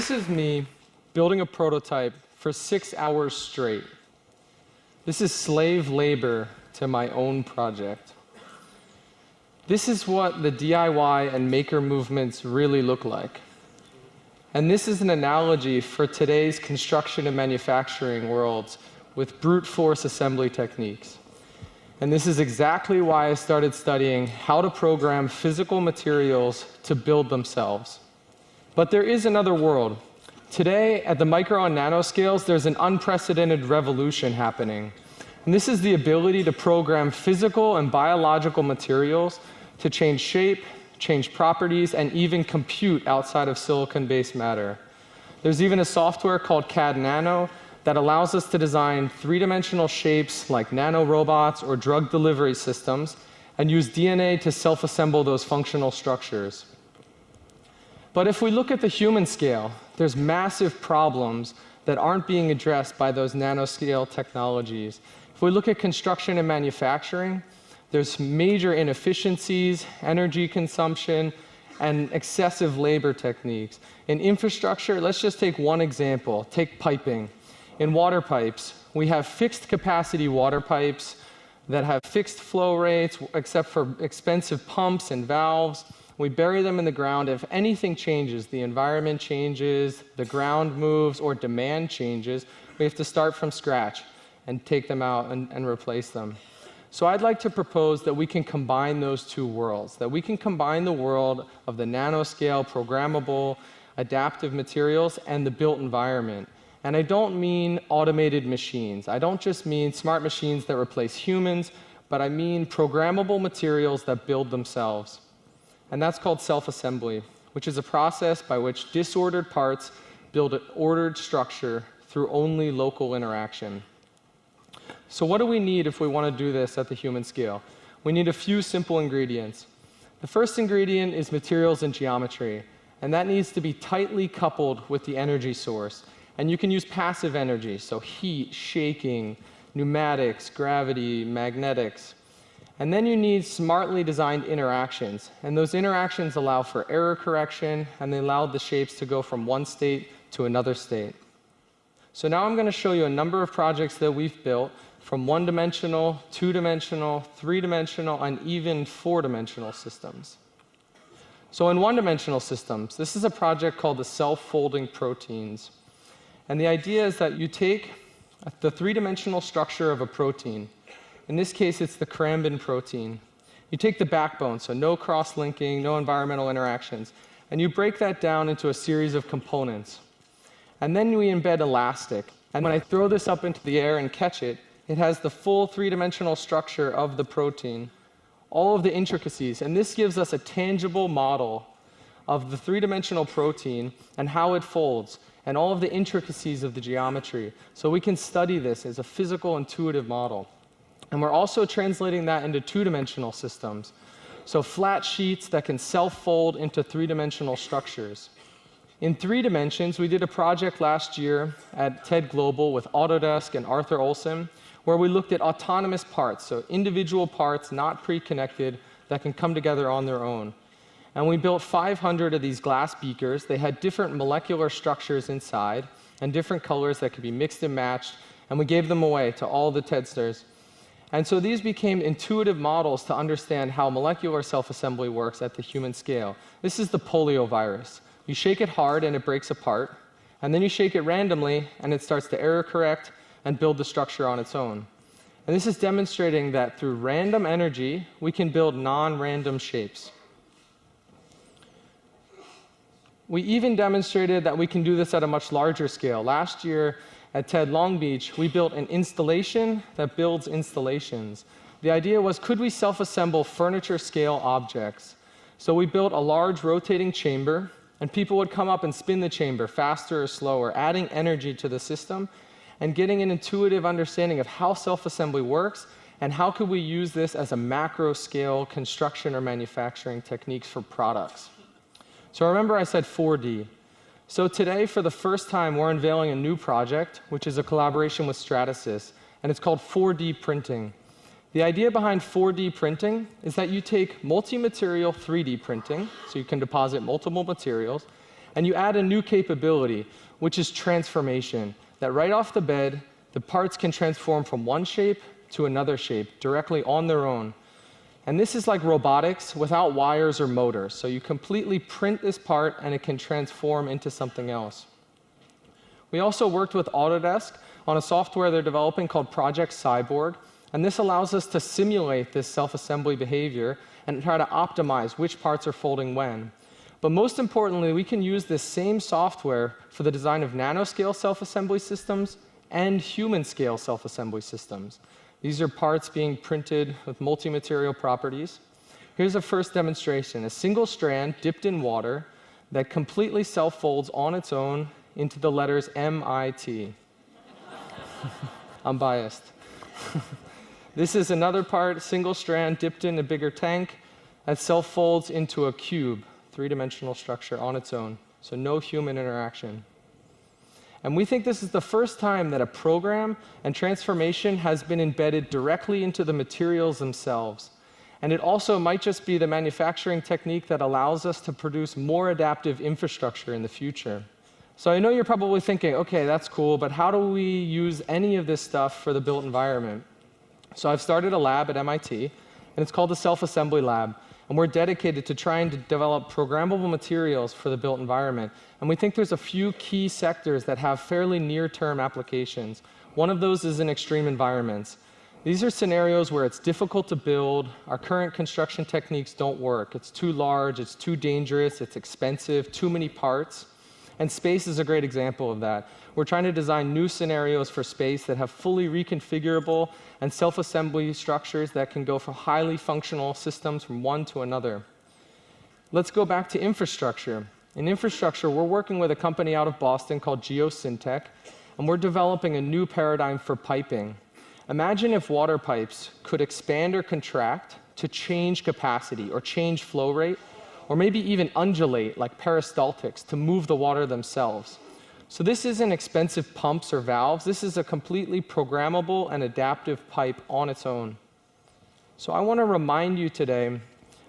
this is me building a prototype for 6 hours straight. This is slave labor to my own project. This is what the DIY and maker movements really look like. And this is an analogy for today's construction and manufacturing worlds with brute force assembly techniques. And this is exactly why I started studying how to program physical materials to build themselves. But there is another world. Today, at the micro and nanoscales, there's an unprecedented revolution happening. And this is the ability to program physical and biological materials to change shape, change properties, and even compute outside of silicon-based matter. There's even a software called CAD Nano that allows us to design three-dimensional shapes like nanorobots or drug delivery systems and use DNA to self-assemble those functional structures. But if we look at the human scale, there's massive problems that aren't being addressed by those nanoscale technologies. If we look at construction and manufacturing, there's major inefficiencies, energy consumption, and excessive labor techniques. In infrastructure, let's just take one example. Take piping. In water pipes, we have fixed capacity water pipes that have fixed flow rates, except for expensive pumps and valves. We bury them in the ground. If anything changes, the environment changes, the ground moves, or demand changes, we have to start from scratch and take them out and replace them. So I'd like to propose that we can combine those two worlds, that we can combine the world of the nanoscale, programmable, adaptive materials, and the built environment. And I don't mean automated machines. I don't just mean smart machines that replace humans, but I mean programmable materials that build themselves. And that's called self-assembly, which is a process by which disordered parts build an ordered structure through only local interaction. So what do we need if we want to do this at the human scale? We need a few simple ingredients. The first ingredient is materials and geometry, and that needs to be tightly coupled with the energy source. And you can use passive energy, so heat, shaking, pneumatics, gravity, magnetics. And then you need smartly designed interactions. And those interactions allow for error correction, and they allow the shapes to go from one state to another state. So now I'm going to show you a number of projects that we've built from one-dimensional, two-dimensional, three-dimensional, and even four-dimensional systems. So in one-dimensional systems, this is a project called the self-folding proteins. And the idea is that you take the three-dimensional structure of a protein. In this case, it's the Crambin protein. You take the backbone, so no cross-linking, no environmental interactions, and you break that down into a series of components. And then we embed elastic. And when I throw this up into the air and catch it, it has the full three-dimensional structure of the protein, all of the intricacies. And this gives us a tangible model of the three-dimensional protein and how it folds, and all of the intricacies of the geometry. So we can study this as a physical, intuitive model. And we're also translating that into two-dimensional systems. So flat sheets that can self-fold into three-dimensional structures. In 3 dimensions, we did a project last year at TED Global with Autodesk and Arthur Olson, where we looked at autonomous parts, so individual parts not pre-connected that can come together on their own. And we built 500 of these glass beakers. They had different molecular structures inside and different colors that could be mixed and matched, and we gave them away to all the TEDsters. And so these became intuitive models to understand how molecular self-assembly works at the human scale. This is the polio virus. You shake it hard and it breaks apart, and then you shake it randomly and it starts to error correct and build the structure on its own. And this is demonstrating that through random energy, we can build non-random shapes. We even demonstrated that we can do this at a much larger scale. Last year at TED Long Beach, we built an installation that builds installations. The idea was, could we self-assemble furniture-scale objects? So we built a large rotating chamber, and people would come up and spin the chamber faster or slower, adding energy to the system and getting an intuitive understanding of how self-assembly works and how could we use this as a macro-scale construction or manufacturing techniques for products. So remember I said 4D. So today, for the first time, we're unveiling a new project, which is a collaboration with Stratasys, and it's called 4D printing. The idea behind 4D printing is that you take multi-material 3D printing, so you can deposit multiple materials, And you add a new capability, which is transformation, that right off the bed, the parts can transform from one shape to another shape directly on their own. And this is like robotics without wires or motors. So you completely print this part and it can transform into something else. We also worked with Autodesk on a software they're developing called Project Cyborg. And this allows us to simulate this self-assembly behavior and try to optimize which parts are folding when. But most importantly, we can use this same software for the design of nanoscale self-assembly systems and human-scale self-assembly systems. These are parts being printed with multi-material properties. Here's a first demonstration, a single strand dipped in water that completely self-folds on its own into the letters MIT. I'm biased. This is another part, single strand dipped in a bigger tank that self-folds into a cube, three-dimensional structure on its own, so no human interaction. And we think this is the first time that a program and transformation has been embedded directly into the materials themselves. And it also might just be the manufacturing technique that allows us to produce more adaptive infrastructure in the future. So I know you're probably thinking, okay, that's cool, but how do we use any of this stuff for the built environment? So I've started a lab at MIT, and it's called the Self-Assembly Lab. And we're dedicated to trying to develop programmable materials for the built environment. And we think there's a few key sectors that have fairly near-term applications. One of those is in extreme environments. These are scenarios where it's difficult to build, our current construction techniques don't work. It's too large, it's too dangerous, it's expensive, too many parts. And space is a great example of that. We're trying to design new scenarios for space that have fully reconfigurable and self-assembly structures that can go from highly functional systems from one to another. Let's go back to infrastructure. In infrastructure, we're working with a company out of Boston called Geosyntec, and we're developing a new paradigm for piping. Imagine if water pipes could expand or contract to change capacity or change flow rate, or maybe even undulate like peristaltics to move the water themselves. So this isn't expensive pumps or valves. This is a completely programmable and adaptive pipe on its own. So I want to remind you today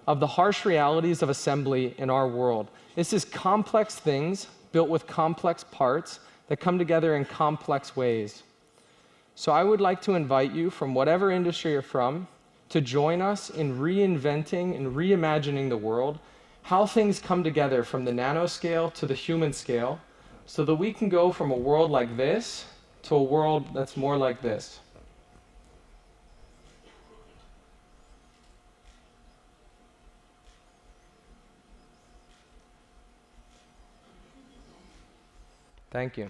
of the harsh realities of assembly in our world. This is complex things built with complex parts that come together in complex ways. So I would like to invite you, from whatever industry you're from, to join us in reinventing and reimagining the world, how things come together from the nanoscale to the human scale, so that we can go from a world like this to a world that's more like this. Thank you.